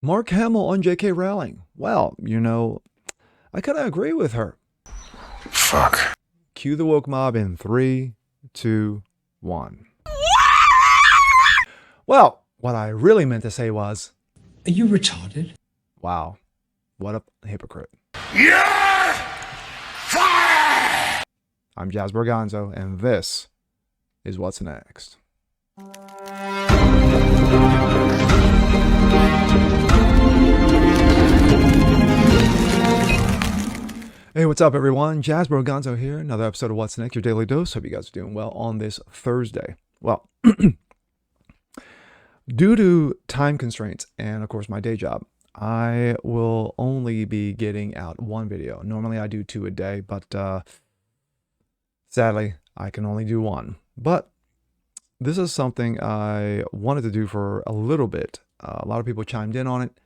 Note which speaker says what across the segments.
Speaker 1: Mark Hamill on JK Rowling. Well, I kind of agree with her.
Speaker 2: Fuck.
Speaker 1: Cue the woke mob in 3, 2, 1. Well, what I really meant to say was,
Speaker 3: Are you retarded?
Speaker 1: wow, what a hypocrite.
Speaker 2: You're fired!
Speaker 1: I'm Jasper Gonzo, and this is What's Next. Hey, what's up, everyone? Jasper Gonzo here. Another episode of What's Next, your daily dose. Hope you guys are doing well on this Thursday. Well, due to time constraints and, of course, my day job, I will only be getting out one video. Normally, I do 2 a day, but sadly, I can only do 1. But this is something I wanted to do for a little bit. A lot of people chimed in on it,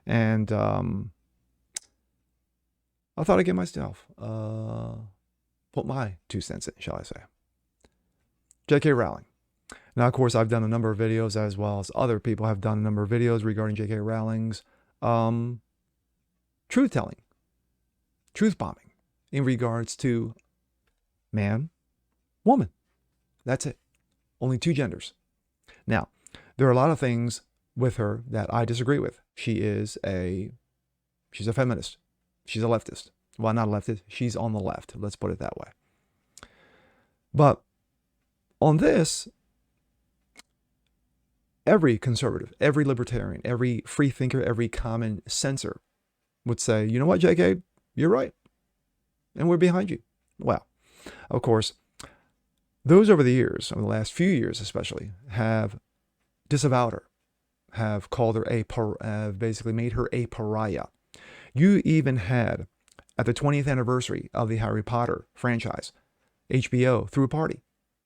Speaker 1: and I thought I'd get myself, put my 2 cents in, shall I say. JK Rowling. Now, of course, I've done a number of videos, as well as other people have done a number of videos regarding JK Rowling's truth-telling, truth-bombing in regards to man, woman. That's it. Only 2 genders. Now, there are a lot of things with her that I disagree with. She's a feminist. She's a leftist. Well, not a leftist. She's on the left. Let's put it that way. But on this, every conservative, every libertarian, every free thinker, every common senser would say, you know what, JK, you're right. And we're behind you. Well, of course, those over the years, over the last few years especially, have disavowed her, have called her have basically made her a pariah. You even had, at the 20th anniversary of the Harry Potter franchise, HBO threw a party.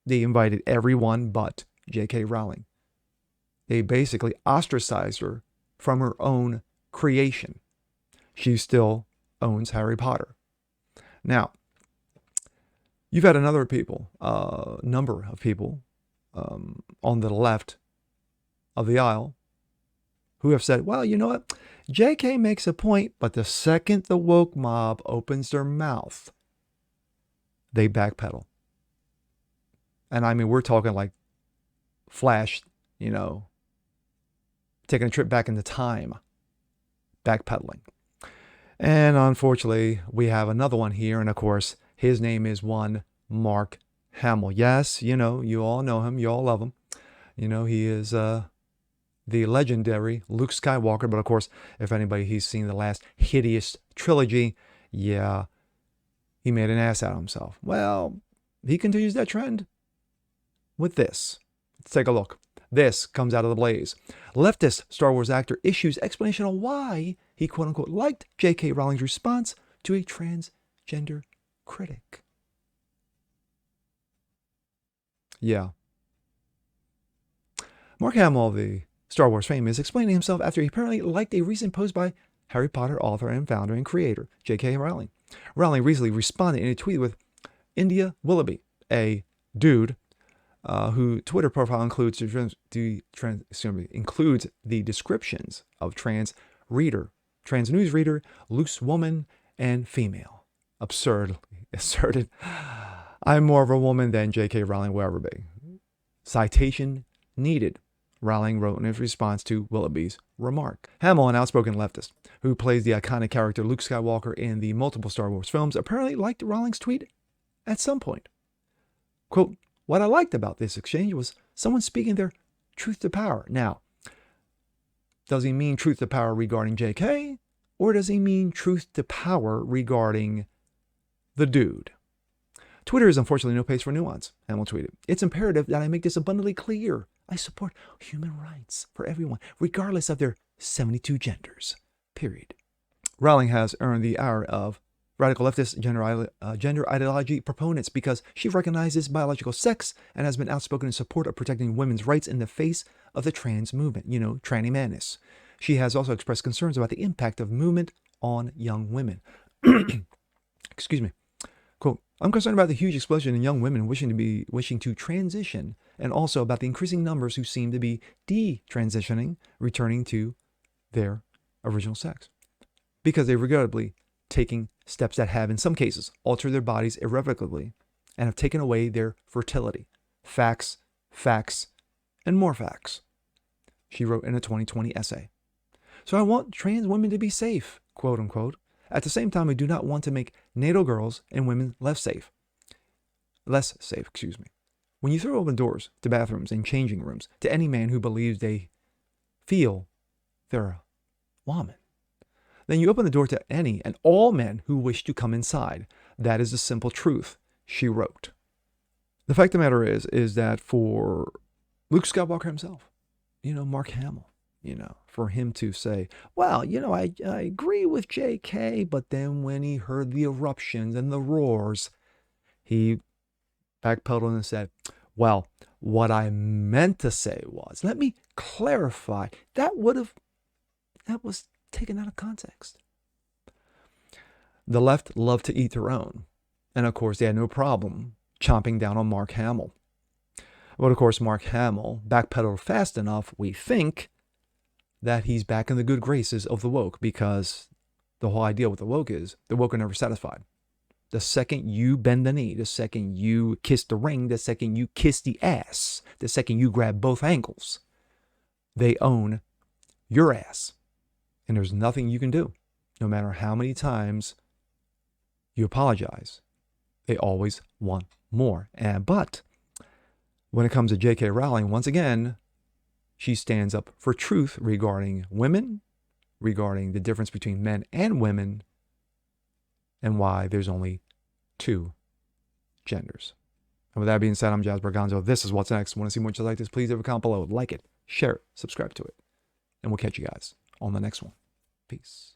Speaker 1: They invited everyone but JK Rowling. They basically ostracized her from her own creation. She still owns Harry Potter. Now, you've had number of people on the left of the aisle who have said, well, you know what? JK makes a point, but the second the woke mob opens their mouth, they backpedal. And I mean, we're talking like Flash, taking a trip back into time, backpedaling. And unfortunately, we have another one here. And of course, his name is one Mark Hamill. Yes, you all know him. You all love him. He is the legendary Luke Skywalker. But of course, if anybody, he's seen the last hideous trilogy, yeah, he made an ass out of himself. Well, he continues that trend with this. Let's take a look. This comes out of the Blaze. Leftist Star Wars actor issues explanation on why he quote-unquote liked JK Rowling's response to a transgender critic. Yeah. Mark Hamill of the Star Wars fame is explaining himself after he apparently liked a recent post by Harry Potter author and founder and creator JK Rowling. Rowling recently responded in a tweet with India Willoughby, a dude whose Twitter profile includes the descriptions of trans news reader, loose woman, and female. Absurdly asserted, I'm more of a woman than JK Rowling will ever be. Citation needed. Rowling wrote in his response to Willoughby's remark. Hamill, an outspoken leftist who plays the iconic character Luke Skywalker in the multiple Star Wars films, apparently liked Rowling's tweet at some point. Quote, what I liked about this exchange was someone speaking their truth to power. Now, does he mean truth to power regarding JK, or does he mean truth to power regarding the dude? Twitter is unfortunately no place for nuance, Hamill tweeted. It's imperative that I make this abundantly clear. I support human rights for everyone, regardless of their 72 genders. Period. Rowling has earned the ire of radical leftist gender ideology proponents because she recognizes biological sex and has been outspoken in support of protecting women's rights in the face of the trans movement, tranny madness. She has also expressed concerns about the impact of movement on young women. Excuse me. Quote, I'm concerned about the huge explosion in young women wishing to transition, and also about the increasing numbers who seem to be detransitioning, returning to their original sex because they regrettably taking steps that have, in some cases, altered their bodies irrevocably and have taken away their fertility. Facts, facts, and more facts, she wrote in a 2020 essay. So I want trans women to be safe, quote unquote. At the same time, I do not want to make NATO girls and women less safe. When you throw open doors to bathrooms and changing rooms to any man who believes they feel they're a woman, then you open the door to any and all men who wish to come inside. That is the simple truth, she wrote. The fact of the matter is that for Luke Skywalker himself, Mark Hamill, for him to say, well, I agree with JK, but then when he heard the eruptions and the roars, he backpedaled and said, well, what I meant to say was, let me clarify, that was taken out of context. The left love to eat their own. And of course, they had no problem chomping down on Mark Hamill. But of course, Mark Hamill backpedaled fast enough, we think, that he's back in the good graces of the woke, because the whole idea with the woke is the woke are never satisfied. The second you bend the knee, the second you kiss the ring, the second you kiss the ass, the second you grab both ankles, they own your ass. And there's nothing you can do. No matter how many times you apologize, they always want more. But when it comes to JK Rowling, once again, she stands up for truth regarding women, regarding the difference between men and women, and why there's only two genders. And with that being said, I'm Jazz Berganzo. This is What's Next. Want to see more just like this? Please leave a comment below. Like it, share it, subscribe to it. And we'll catch you guys on the next one. Peace.